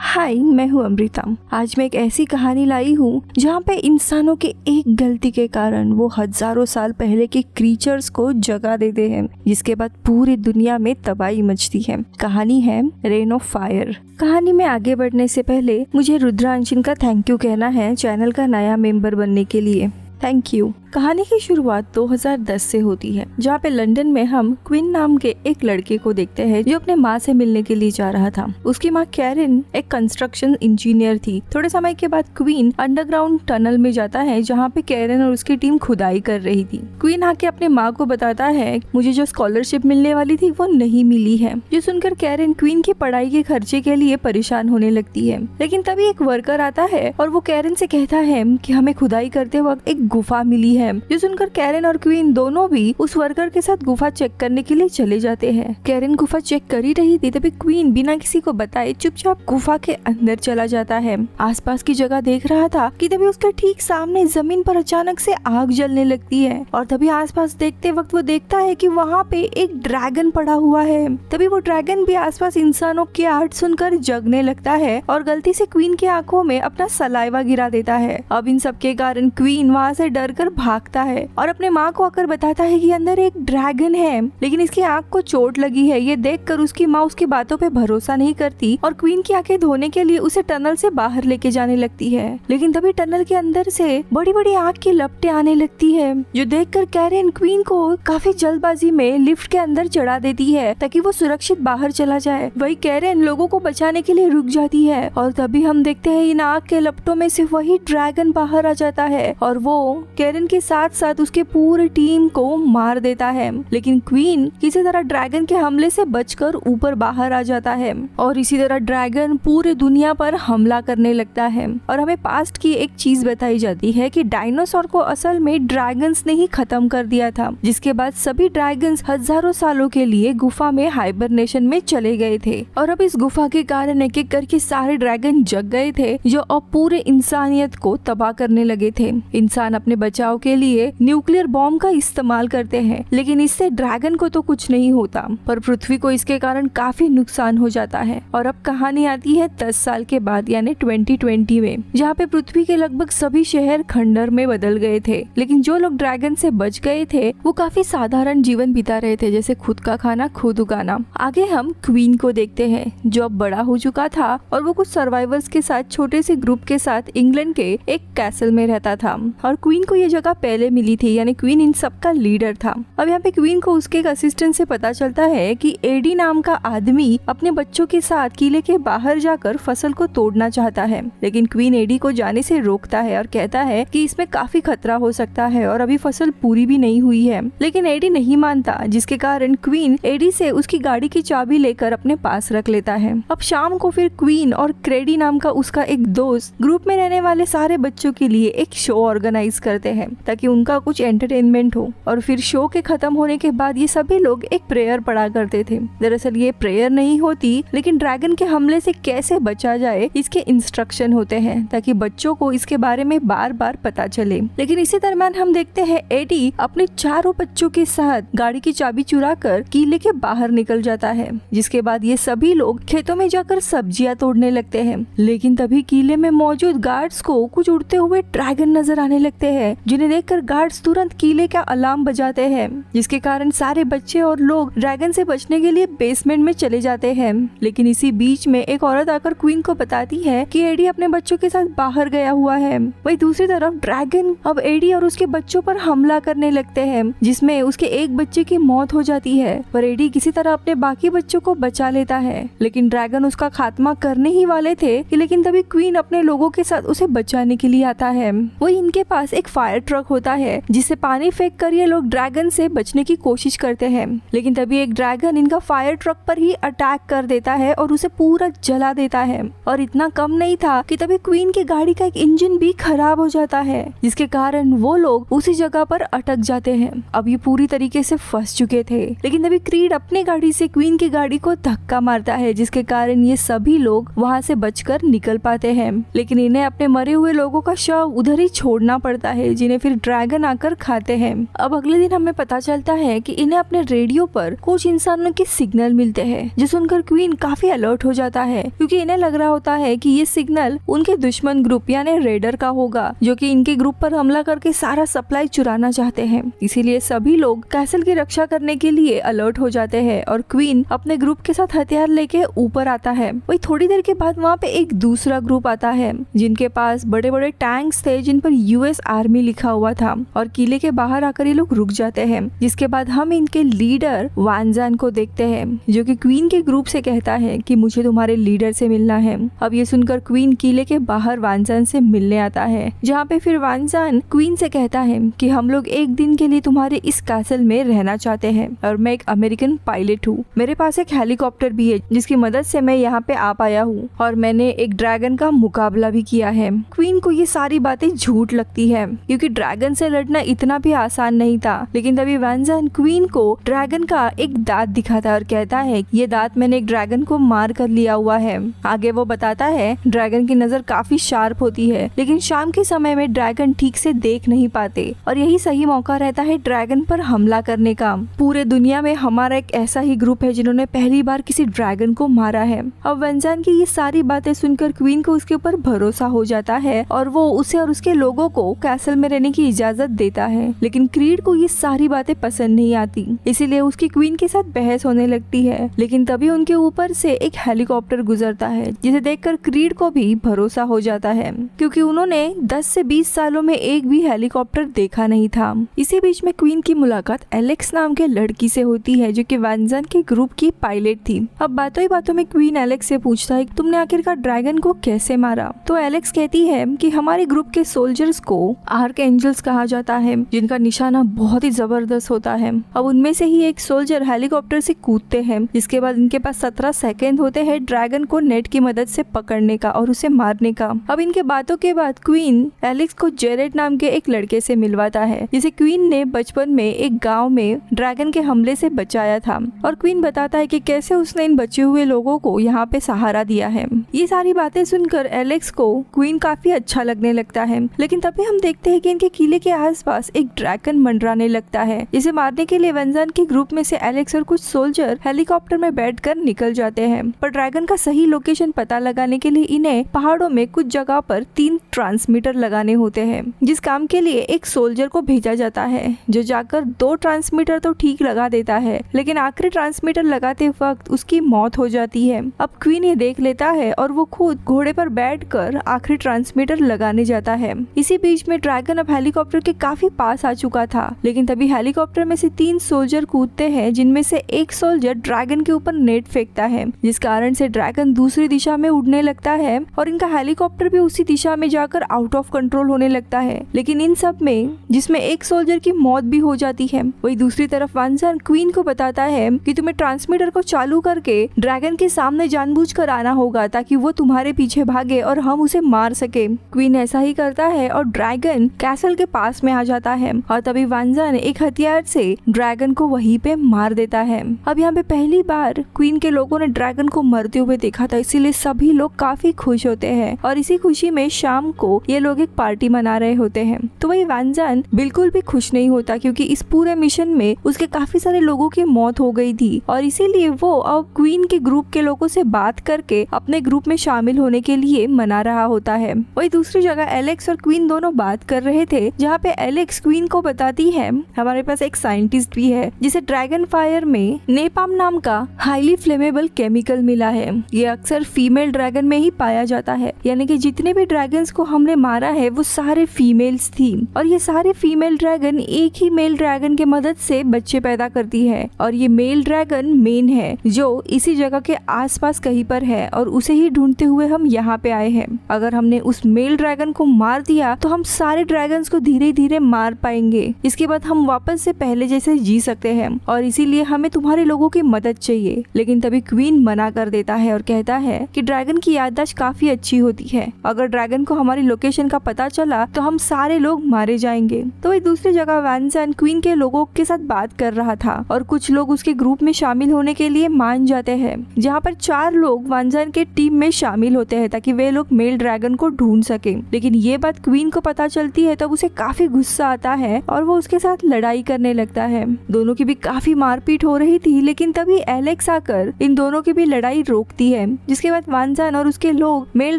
हाय, मैं हूँ अमृता। आज मैं एक ऐसी कहानी लाई हूँ जहाँ पे इंसानों के एक गलती के कारण वो हजारों साल पहले के क्रीचर्स को जगा देते हैं, जिसके बाद पूरी दुनिया में तबाही मचती है। कहानी है रेन ऑफ फायर। कहानी में आगे बढ़ने से पहले मुझे रुद्रांशन का थैंक यू कहना है चैनल का नया मेंबर बनने के लिए। Thank you. कहानी की शुरुआत 2010 से होती है, जहाँ पे लंदन में हम क्वीन नाम के एक लड़के को देखते हैं जो अपने माँ से मिलने के लिए जा रहा था। उसकी माँ कैरन एक कंस्ट्रक्शन इंजीनियर थी। थोड़े समय के बाद क्वीन अंडरग्राउंड टनल में जाता है, जहाँ पे कैरन और उसकी टीम खुदाई कर रही थी। क्वीन आके अपने माँ को बताता है मुझे जो स्कॉलरशिप मिलने वाली थी वो नहीं मिली है। जो सुनकर कैरन क्वीन की पढ़ाई के खर्चे के लिए परेशान होने लगती है, लेकिन तभी एक वर्कर आता है और वो कैरन से कहता है कि हमें खुदाई करते वक्त एक गुफा मिली है। जो सुनकर कैरन और क्वीन दोनों भी उस वर्कर के साथ गुफा चेक करने के लिए चले जाते हैं। कैरन गुफा चेक कर ही रही थी, तभी क्वीन बिना किसी को बताए चुपचाप गुफा के अंदर चला जाता है। आसपास की जगह देख रहा था कि तभी उसके ठीक सामने जमीन पर अचानक से आग जलने लगती है और तभी आसपास देखते वक्त वो देखता है कि वहाँ पे एक ड्रैगन पड़ा हुआ है। तभी वो ड्रैगन भी आसपास इंसानों की आहट सुनकर जगने लगता है और गलती से क्वीन की आंखों में अपना सलाइवा गिरा देता है। अब इन सब के कारण क्वीन वहाँ से डरकर भागता है और अपने माँ को आकर बताता है कि अंदर एक ड्रैगन है, लेकिन इसकी आंख को चोट लगी है। ये देखकर उसकी माँ उसकी बातों पे भरोसा नहीं करती और क्वीन की आंखें धोने के लिए उसे टनल से बाहर लेके जाने लगती है। लेकिन तभी टनल के अंदर से बड़ी बड़ी आग की लपटें आने लगती है, जो देखकर कैरन क्वीन को काफी जल्दबाजी में लिफ्ट के अंदर चढ़ा देती है ताकि वो सुरक्षित बाहर चला जाए। वही कैरन लोगों को बचाने के लिए रुक जाती है और तभी हम देखते हैं इन आग के लपटों में से वही ड्रैगन बाहर आ जाता है और वो कैरन के साथ साथ उसके पूरी टीम को मार देता है। लेकिन क्वीन किसी तरह ड्रैगन के हमले से बचकर ऊपर बाहर आ जाता है और इसी तरह ड्रैगन पूरी दुनिया पर हमला करने लगता है। और हमें पास्ट की एक चीज बताई जाती है कि डायनासोर को असल में ड्रैगन्स ने ही खत्म कर दिया था, जिसके बाद सभी ड्रैगन्स हजारों सालों के लिए गुफा में हाइबरनेशन में चले गए थे और अब इस गुफा के कारण एक एक करके सारे ड्रैगन जग गए थे, जो अब पूरे इंसानियत को तबाह करने लगे थे। इंसान अपने बचाव के लिए न्यूक्लियर बॉम्ब का इस्तेमाल करते हैं, लेकिन इससे ड्रैगन को तो कुछ नहीं होता, पर पृथ्वी को इसके कारण काफी नुकसान हो जाता है। और अब कहानी आती है 10 साल के बाद, यानी 2020 में, जहाँ पे पृथ्वी के लगभग सभी शहर खंडर में बदल गए थे। लेकिन जो लोग ड्रैगन से बच गए थे वो काफी साधारण जीवन बिता रहे थे, जैसे खुद का खाना खुद उगाना। आगे हम क्वीन को देखते हैं, जो अब बड़ा हो चुका था और वो कुछ सर्वाइवर्स के साथ छोटे से ग्रुप के साथ इंग्लैंड के एक कैसल में रहता था और क्वीन को ये जगह पहले मिली थी, यानी क्वीन इन सब का लीडर था। अब यहाँ पे क्वीन को उसके एक असिस्टेंट से पता चलता है कि एडी नाम का आदमी अपने बच्चों के साथ किले के बाहर जाकर फसल को तोड़ना चाहता है, लेकिन क्वीन एडी को जाने से रोकता है और कहता है कि इसमें काफी खतरा हो सकता है और अभी फसल पूरी भी नहीं हुई है। लेकिन एडी नहीं मानता, जिसके कारण क्वीन एडी से उसकी गाड़ी की चाबी लेकर अपने पास रख लेता है। अब शाम को फिर क्वीन और क्रेडी नाम का उसका एक दोस्त ग्रुप में रहने वाले सारे बच्चों के लिए एक शो ऑर्गेनाइज करते हैं ताकि उनका कुछ एंटरटेनमेंट हो। और फिर शो के खत्म होने के बाद ये सभी लोग एक प्रेयर पढ़ा करते थे। दरअसल ये प्रेयर नहीं होती, लेकिन ड्रैगन के हमले से कैसे बचा जाए इसके इंस्ट्रक्शन होते हैं, ताकि बच्चों को इसके बारे में बार बार पता चले। लेकिन इसी दरम्यान हम देखते हैं एडी अपने चारों बच्चों के साथ गाड़ी की चाबी चुरा कर किले के बाहर निकल जाता है, जिसके बाद ये सभी लोग खेतों में जाकर सब्जियां तोड़ने लगते हैं। लेकिन तभी किले में मौजूद गार्ड्स को कुछ उड़ते हुए ड्रैगन नजर आने लगते हैं, जिन्हें देखकर गार्ड्स तुरंत किले का अलार्म बजाते हैं, जिसके कारण सारे बच्चे और लोग ड्रैगन से बचने के लिए बेसमेंट में चले जाते हैं। लेकिन इसी बीच में एक औरत आकर क्वीन को बताती है कि एडी अपने बच्चों के साथ बाहर गया हुआ है। वही दूसरी तरफ ड्रैगन अब एडी और उसके बच्चों पर हमला करने लगते हैं, जिसमें उसके एक बच्चे की मौत हो जाती है, पर एडी किसी तरह अपने बाकी बच्चों को बचा लेता है। लेकिन ड्रैगन उसका खात्मा करने ही वाले थे लेकिन तभी क्वीन अपने लोगों के साथ उसे बचाने के लिए आता है। वही इनके पास एक फायर ट्रक होता है, जिससे पानी फेंक कर ये लोग ड्रैगन से बचने की कोशिश करते हैं। लेकिन तभी एक ड्रैगन इनका फायर ट्रक पर ही अटैक कर देता है और उसे पूरा जला देता है। और इतना कम नहीं था कि तभी क्वीन की गाड़ी का एक इंजन भी खराब हो जाता है, जिसके कारण वो लोग उसी जगह पर अटक जाते हैं। अब ये पूरी तरीके से फंस चुके थे। लेकिन तभी क्रीड अपने गाड़ी से क्वीन की गाड़ी को धक्का मारता है, जिसके कारण ये सभी लोग वहाँ से बचकर निकल पाते हैं। लेकिन इन्हें अपने मरे हुए लोगों का शव उधर ही छोड़ना पड़ता है, जिन्हें फिर ड्रैगन आकर खाते हैं। अब अगले दिन हमें पता चलता है कि इन्हें अपने रेडियो पर कुछ इंसानों के सिग्नल मिलते हैं, जो सुनकर क्वीन काफी अलर्ट हो जाता है, क्योंकि इन्हें लग रहा होता है कि ये सिग्नल उनके दुश्मन ग्रुप यानी रेडर का होगा, जो कि इनके ग्रुप पर हमला करके सारा सप्लाई चुराना चाहते हैं। इसीलिए सभी लोग कैसल की रक्षा करने के लिए अलर्ट हो जाते हैं और क्वीन अपने ग्रुप के साथ हथियार लेके ऊपर आता है। वही थोड़ी देर के बाद वहाँ पे एक दूसरा ग्रुप आता है, जिनके पास बड़े बड़े टैंक्स थे जिन पर यूएस आर्मी लिखा हुआ था, और किले के बाहर आकर ये लोग रुक जाते हैं। जिसके बाद हम इनके लीडर वानजान को देखते हैं, जो कि क्वीन के ग्रुप से कहता है कि मुझे तुम्हारे लीडर से मिलना है। अब ये सुनकर क्वीन किले के बाहर वानजान से मिलने आता है, जहाँ पे फिर वानजान क्वीन से कहता है कि हम लोग एक दिन के लिए तुम्हारे इस कैसल में रहना चाहते हैं और मैं एक अमेरिकन पायलट हूँ। मेरे पास एक हेलीकॉप्टर भी है जिसकी मदद से मैं यहाँ पे आ पाया हूँ और मैंने एक ड्रैगन का मुकाबला भी किया है। क्वीन को ये सारी बातें झूठ लगती है, क्योंकि ड्रैगन से लड़ना इतना भी आसान नहीं था। लेकिन तभी वानजान क्वीन को ड्रैगन का एक दांत दिखाता है और कहता है ये दांत मैंने एक ड्रैगन को मार कर लिया हुआ है। आगे वो बताता है ड्रैगन की नजर काफी शार्प होती है, लेकिन शाम के समय में ड्रैगन ठीक से देख नहीं पाते और यही सही मौका रहता है ड्रैगन पर हमला करने का। पूरे दुनिया में हमारा एक ऐसा ही ग्रुप है जिन्होंने पहली बार किसी ड्रैगन को मारा है। अब वानजान की ये सारी बातें सुनकर क्वीन को उसके ऊपर भरोसा हो जाता है और वो उसे और उसके लोगों को कैसल में रहने की इजाजत देता है। लेकिन क्रीड को ये सारी बातें पसंद नहीं आती, इसीलिए उसकी क्वीन के साथ बहस होने लगती है। लेकिन तभी उनके ऊपर से एक हेलीकॉप्टर गुजरता है, जिसे देखकर क्रीड को भी भरोसा हो जाता है, क्योंकि उन्होंने 10 से 20 सालों में एक भी हेलीकॉप्टर देखा नहीं था। इसी बीच में क्वीन की मुलाकात एलेक्स नाम के लड़की से होती है, जो कि वानजान के ग्रुप की पायलट थी। अब बातों ही बातों में क्वीन एलेक्स से पूछता है तुमने आखिरकार ड्रैगन को कैसे मारा। तो एलेक्स कहती है कि हमारे ग्रुप के सोल्जर्स को आर्क एंजल्स कहा जाता है, जिनका निशाना बहुत ही जबरदस्त होता है। अब उनमें से ही एक सोल्जर हेलीकॉप्टर से कूदते हैं, जिसके बाद इनके पास 17 सेकेंड होते हैं ड्रैगन को नेट की मदद से पकड़ने का और उसे मारने का। अब इनके बातों के बाद क्वीन एलेक्स को जेरेड नाम के एक लड़के से मिलवाता है, जिसे क्वीन ने बचपन में एक गांव में ड्रैगन के हमले से बचाया था। और क्वीन बताता है कि कैसे उसने इन बचे हुए लोगों को यहाँ पे सहारा दिया है। ये सारी बातें सुनकर एलेक्स को क्वीन काफी अच्छा लगने लगता है। लेकिन तभी हम देखते हैं कि इनके किले के आसपास एक ड्रैगन मंडराने लगता है, जिसे मारने के लिए वानजान के ग्रुप में से एलेक्स और कुछ सोल्जर हेलीकॉप्टर में बैठकर निकल जाते हैं। पर ड्रैगन का सही लोकेशन पता लगाने के लिए इन्हें पहाड़ों में कुछ जगह पर 3 ट्रांसमीटर लगाने होते हैं, जिस काम के लिए एक सोल्जर को भेजा जाता है, जो जाकर 2 ट्रांसमीटर तो ठीक लगा देता है, लेकिन आखिरी ट्रांसमीटर लगाते वक्त उसकी मौत हो जाती है। अब क्वीन ये देख लेता है और वो खुद घोड़े पर बैठकर आखिरी ट्रांसमीटर लगाने जाता है। इसी बीच में ड्रैगन अब हेलीकॉप्टर के काफी पास आ चुका था, लेकिन तभी हेलीकॉप्टर में से 3 सोल्जर कूदते हैं, जिनमें से एक सोल्जर ड्रैगन के ऊपर नेट फेंकता है, जिस कारण से ड्रैगन दूसरी दिशा में उड़ने लगता है और इनका हेलीकॉप्टर भी उसी दिशा में जाकर आउट ऑफ कंट्रोल होने लगता है। लेकिन इन सब में जिसमें एक सोल्जर की मौत भी हो जाती है। वही दूसरी तरफ वानजान क्वीन को बताता है कि तुम्हें ट्रांसमीटर को चालू करके ड्रैगन के सामने जानबूझकर आना होगा, ताकि वो तुम्हारे पीछे भागे और हम उसे मार सके। क्वीन ऐसा ही करता है और ड्रैगन कैसल के पास में आ जाता है और तभी वानजान एक हथियार से ड्रैगन को वहीं पे मार देता है। अब यहाँ पे पहली बार क्वीन के लोगों ने ड्रैगन को मरते हुए देखा था, इसीलिए सभी लोग काफी खुश होते हैं और इसी खुशी में शाम को ये लोग एक पार्टी मना रहे होते हैं। तो वही वानजान बिल्कुल भी खुश नहीं होता, क्योंकि इस पूरे मिशन में उसके काफी सारे लोगों की मौत हो गई थी और इसीलिए वो अब क्वीन के ग्रुप के लोगों से बात करके अपने ग्रुप में शामिल होने के लिए मना रहा होता है। वही दूसरी जगह एलेक्स और क्वीन दोनों बात कर रहे थे, जहाँ पे एलेक्स क्वीन को बताती है हमारे पास एक साइंटिस्ट भी है जिसे ड्रैगन फायर में नेपाम नाम का हाईली फ्लेमेबल केमिकल मिला है। ये अक्सर फीमेल ड्रैगन में ही पाया जाता है, यानी कि जितने भी ड्रैगन्स को हमने मारा है वो सारे फीमेल्स थी और ये सारे फीमेल ड्रैगन एक ही मेल ड्रैगन के मदद से बच्चे पैदा करती है और ये मेल ड्रैगन मेन है जो इसी जगह के आसपास कहीं पर है और उसे ही ढूंढते हुए हम यहाँ पे आए हैं। अगर हमने उस मेल ड्रैगन को मार दिया तो हम सारे ड्रैगन्स को धीरे धीरे मार पाएंगे, इसके बाद हम वापस से पहले जैसे जी सकते हैं और इसीलिए हमें तुम्हारे लोगों की मदद चाहिए। लेकिन तभी क्वीन मना कर देता है और कहता है कि ड्रैगन की याददाश्त काफी अच्छी होती है, अगर ड्रैगन को हमारी लोकेशन का पता चला तो हम सारे लोग मारे जाएंगे। तो वही दूसरी जगह वानजान क्वीन के लोगों के साथ बात कर रहा था और कुछ लोग उसके ग्रुप में शामिल होने के लिए मान जाते हैं, जहाँ पर 4 लोग वानजान के टीम में शामिल होते हैं ताकि वे लोग मेल ड्रैगन को ढूंढ सके। लेकिन ये बात क्वीन को पता चलती है तब उसे उसे काफी गुस्सा आता है और वो उसके साथ लड़ाई करने लगता है। दोनों की भी काफी मारपीट हो रही थी, लेकिन तभी एलेक्स आकर इन दोनों की भी लड़ाई रोकती है। जिसके बाद वांजान और उसके लोग मेल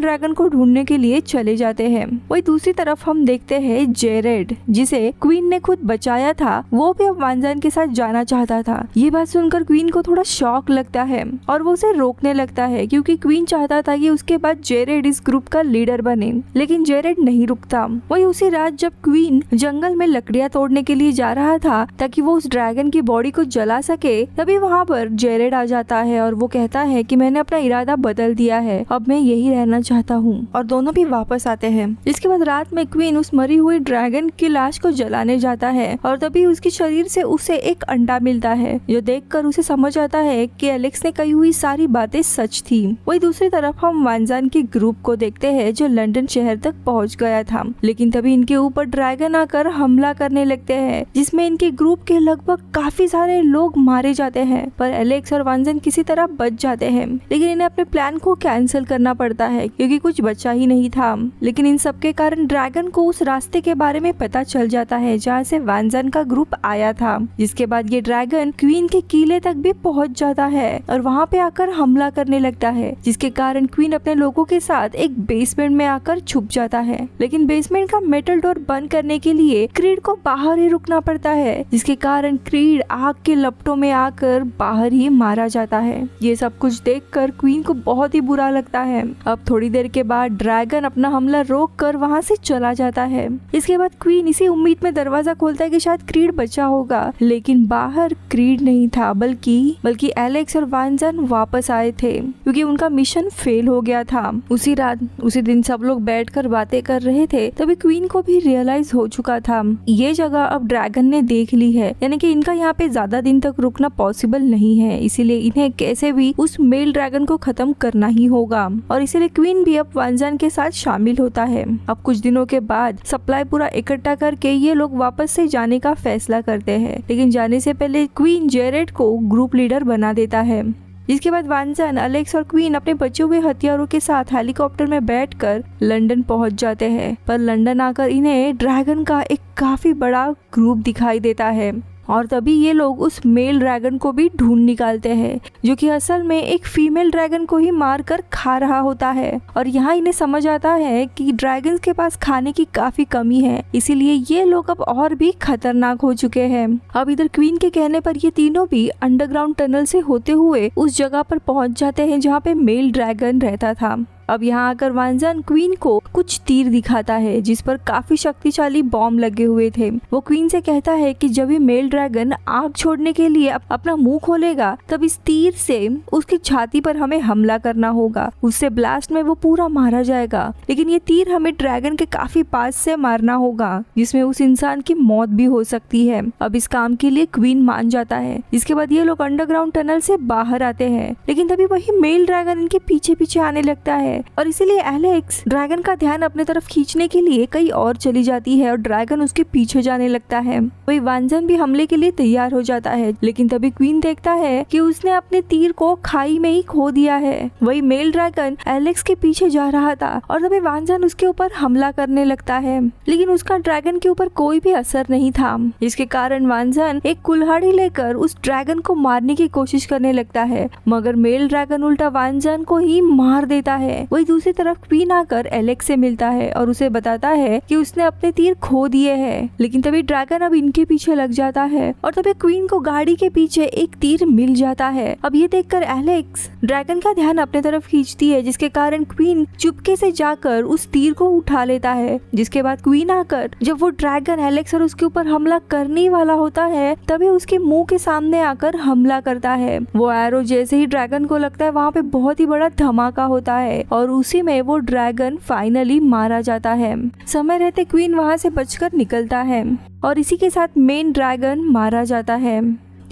ड्रैगन को ढूंढने के लिए चले जाते हैं। वही दूसरी तरफ हम देखते हैं जेरेड, जिसे क्वीन ने खुद बचाया था, वो भी अब वांजान के साथ जाना चाहता था। ये बात सुनकर क्वीन को थोड़ा शॉक लगता है और वो उसे रोकने लगता है, क्योंकि क्वीन चाहता था कि उसके बाद जेरेड इस ग्रुप का लीडर बने, लेकिन जेरेड नहीं रुकता। वही उसी रात जब क्वीन जंगल में लकड़ियां तोड़ने के लिए जा रहा था ताकि वो उस ड्रैगन की बॉडी को जला सके, तभी वहाँ पर जेरेड आ जाता है और वो कहता है कि मैंने अपना इरादा बदल दिया है, अब मैं यही रहना चाहता हूँ। और दोनों भी वापस आते हैं। इसके बाद रात में क्वीन उस मरी हुई ड्रैगन की लाश को जलाने जाता है और तभी उसके शरीर से उसे एक अंडा मिलता है, जो देखकर उसे समझ आता है कि एलेक्स ने कही हुई सारी बातें सच थी। वही दूसरी तरफ हम वांजान के ग्रुप को देखते हैं जो लंदन शहर तक पहुंच गया था, लेकिन तभी इनके ऊपर ड्रैगन आकर हमला करने लगते हैं, जिसमें इनके ग्रुप के लगभग काफी सारे लोग मारे जाते हैं। पर एलेक्स और वांजान किसी तरह बच जाते हैं, लेकिन इन्हें अपने प्लान को कैंसिल करना पड़ता है क्योंकि कुछ बचा ही नहीं था। लेकिन इन सब के कारण ड्रैगन को उस रास्ते के बारे में पता चल जाता है जहाँ से वांजान का ग्रुप आया था। जिसके बाद ये ड्रैगन क्वीन के किले तक भी पहुंच जाता है और वहाँ पे आकर हमला करने लगता है, जिसके कारण क्वीन अपने लोगों के साथ एक बेसमेंट में आकर छुप जाता है। लेकिन बेसमेंट का मेटल डोर बंद करने के लिए क्रीड को बाहर ही रुकना पड़ता है, जिसके कारण क्रीड आग के लपटों में आकर बाहर ही मारा जाता है। ये सब कुछ देखकर क्वीन को बहुत ही बुरा लगता है। अब थोड़ी देर के बाद ड्रैगन अपना हमला रोक कर वहाँ से चला जाता है। इसके बाद क्वीन इसी उम्मीद में दरवाजा खोलता है कि शायद क्रीड बचा होगा, लेकिन बाहर क्रीड नहीं था, बल्कि एलेक्स और वांजान वापस आए थे क्योंकि उनका मिशन फेल हो गया था। उसी दिन सब लोग बैठकर बातें कर रहे थे, तभी क्वीन को भी रियलाइज हो चुका था ये जगह अब ड्रैगन ने देख ली है, यानी कि इनका यहाँ पे ज्यादा दिन तक रुकना पॉसिबल नहीं है, इसीलिए इन्हें कैसे भी उस मेल ड्रैगन को खत्म करना ही होगा। और इसीलिए क्वीन भी अब वांजान के साथ शामिल होता है। अब कुछ दिनों के बाद सप्लाई पूरा इकट्ठा करके ये लोग वापस से जाने का फैसला करते हैं, लेकिन जाने से पहले क्वीन जेरेड को ग्रुप लीडर बना देता है। इसके बाद वांजान, एलेक्स और क्वीन अपने बचे हुए हथियारों के साथ हेलीकॉप्टर में बैठकर लंदन पहुंच जाते हैं। पर लंदन आकर इन्हें ड्रैगन का एक काफी बड़ा ग्रुप दिखाई देता है और तभी ये लोग उस मेल ड्रैगन को भी ढूंढ निकालते हैं, जो कि असल में एक फीमेल ड्रैगन को ही मार कर खा रहा होता है। और यहाँ इन्हें समझ आता है कि ड्रैगन्स के पास खाने की काफी कमी है, इसीलिए ये लोग अब और भी खतरनाक हो चुके हैं। अब इधर क्वीन के कहने पर ये तीनों भी अंडरग्राउंड टनल से होते हुए उस जगह पर पहुंच जाते हैं जहाँ पे मेल ड्रैगन रहता था। अब यहाँ आकर वांजान क्वीन को कुछ तीर दिखाता है जिस पर काफी शक्तिशाली बॉम्ब लगे हुए थे। वो क्वीन से कहता है कि जब ये मेल ड्रैगन आग छोड़ने के लिए अपना मुंह खोलेगा, तब इस तीर से उसकी छाती पर हमें हमला करना होगा, उससे ब्लास्ट में वो पूरा मारा जाएगा, लेकिन ये तीर हमें ड्रैगन के काफी पास से मारना होगा, जिसमें उस इंसान की मौत भी हो सकती है। अब इस काम के लिए क्वीन मान जाता है। इसके बाद ये लोग अंडरग्राउंड टनल से बाहर आते हैं, लेकिन तभी वही मेल ड्रैगन इनके पीछे पीछे आने लगता है और इसीलिए एलेक्स ड्रैगन का ध्यान अपने तरफ खींचने के लिए कहीं और चली जाती है और ड्रैगन उसके पीछे जाने लगता है। वही वांजान भी हमले के लिए तैयार हो जाता है, लेकिन तभी क्वीन देखता है कि उसने अपने तीर को खाई में ही खो दिया है। वही मेल ड्रैगन एलेक्स के पीछे जा रहा था और तभी वांजान उसके ऊपर हमला करने लगता है, लेकिन उसका ड्रैगन के ऊपर कोई भी असर नहीं था, जिसके कारण वांजान एक कुल्हाड़ी लेकर उस ड्रैगन को मारने की कोशिश करने लगता है, मगर मेल ड्रैगन उल्टा वांजान को ही मार देता है। वही दूसरी तरफ क्वीन आकर एलेक्स से मिलता है और उसे बताता है कि उसने अपने तीर खो दिए हैं, लेकिन तभी ड्रैगन अब इनके पीछे लग जाता है और तभी क्वीन को गाड़ी के पीछे एक तीर मिल जाता है। अब ये देखकर एलेक्स ड्रैगन का ध्यान अपने तरफ खींचती है, जिसके कारण क्वीन चुपके से जाकर उस तीर को उठा लेता है। जिसके बाद क्वीन आकर जब वो ड्रैगन एलेक्स और उसके ऊपर हमला करने वाला होता है, तभी उसके मुंह के सामने आकर हमला करता है। वो एरो जैसे ही ड्रैगन को लगता है, वहाँ पे बहुत ही बड़ा धमाका होता है और उसी में वो ड्रैगन फाइनली मारा जाता है। समय रहते क्वीन वहाँ से बचकर निकलता है और इसी के साथ मेन ड्रैगन मारा जाता है,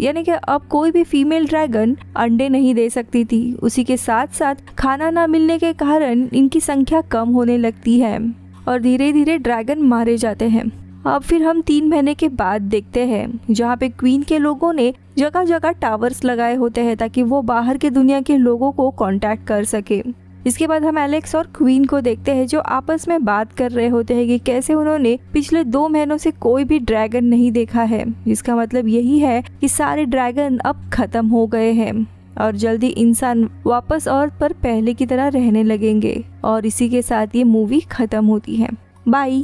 यानी कि अब कोई भी फीमेल ड्रैगन अंडे नहीं दे सकती थी। उसी के साथ साथ खाना ना मिलने के कारण इनकी संख्या कम होने लगती है और धीरे धीरे ड्रैगन मारे जाते हैं। अब फिर हम 3 महीने के बाद देखते हैं जहाँ पे क्वीन के लोगों ने जगह जगह टावर्स लगाए होते हैं ताकि वो बाहर के दुनिया के लोगों को कांटेक्ट कर सके। इसके बाद हम एलेक्स और क्वीन को देखते हैं जो आपस में बात कर रहे होते हैं कि कैसे उन्होंने पिछले 2 महीनों से कोई भी ड्रैगन नहीं देखा है, जिसका मतलब यही है कि सारे ड्रैगन अब खत्म हो गए हैं और जल्दी इंसान वापस अर्थ पर पहले की तरह रहने लगेंगे। और इसी के साथ ये मूवी खत्म होती है। बाय।